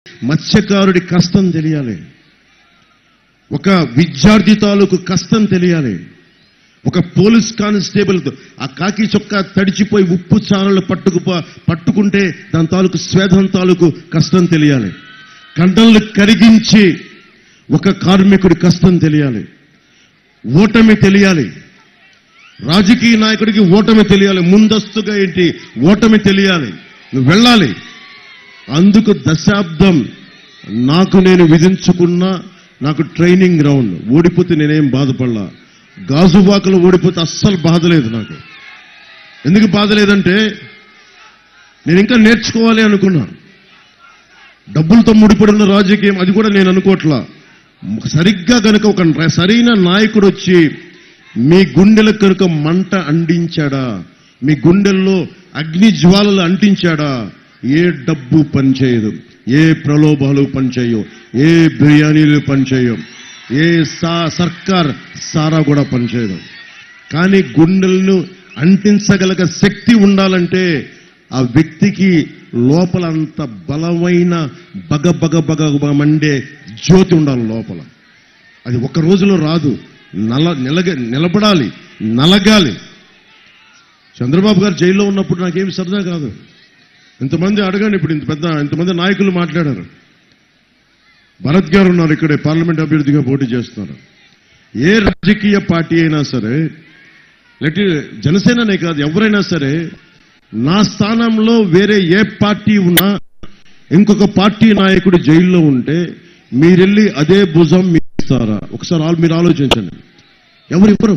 మత్స్యకారుడి కష్టం తెలియాలి, ఒక విద్యార్థి తాలూకు కష్టం తెలియాలి, ఒక పోలీస్ కానిస్టేబుల్ ఆ కాకి చొక్కా తడిచిపోయి ఉప్పు చారలు పట్టుకుంటే దాని తాలూకు స్వేదం తాలూకు కష్టం తెలియాలి, కండలు కరిగించి ఒక కార్మికుడి కష్టం తెలియాలి, ఓటమి తెలియాలి, రాజకీయ నాయకుడికి ఓటమి తెలియాలి, ముందస్తుగా ఏంటి ఓటమి తెలియాలి, నువ్వు వెళ్ళాలి. అందుకు దశాబ్దం నాకు నేను విధించుకున్న నాకు ట్రైనింగ్ గ్రౌండ్. ఓడిపోతే నేనేం బాధపడలా, గాజువాకలో ఓడిపోతే అస్సలు బాధ లేదు నాకు. ఎందుకు బాధ లేదంటే నేను ఇంకా నేర్చుకోవాలి అనుకున్నా. డబ్బులతో ముడిపడిన రాజకీయం అది కూడా నేను అనుకోవట్లా. సరిగ్గా కనుక ఒక సరైన నాయకుడు వచ్చి మీ గుండెలకు కనుక మంట అంటించాడా, మీ గుండెల్లో అగ్ని జ్వాలలు అంటించాడా, ఏ డబ్బు పనిచేయదు, ఏ ప్రలోభాలు పనిచేయవు, ఏ బిర్యానీలు పనిచేయవు, ఏ సర్కార్ సారా కూడా పనిచేయదు. కానీ గుండెలను అంటించగలగ శక్తి ఉండాలంటే ఆ వ్యక్తికి లోపల అంత బలమైన బగ మండే జ్యోతి ఉండాలి లోపల. అది ఒక రోజులో రాదు, నిలబడాలి, నలగాలి. చంద్రబాబు గారు జైల్లో ఉన్నప్పుడు నాకేమి సరదా కాదు. ఇంతమంది అడగండి, ఇప్పుడు ఇంతమంది నాయకులు మాట్లాడారు. భరత్ గారు ఉన్నారు ఇక్కడే, పార్లమెంట్ అభ్యర్థిగా పోటీ చేస్తున్నారు. ఏ రాజకీయ పార్టీ అయినా సరే, జనసేననే కాదు ఎవరైనా సరే, నా స్థానంలో వేరే ఏ పార్టీ ఉన్నా ఇంకొక పార్టీ నాయకుడు జైల్లో ఉంటే మీరెళ్ళి అదే భుజం మీరు ఇస్తారా? ఒకసారి మీరు ఆలోచించండి. ఎవరు ఇవ్వరు.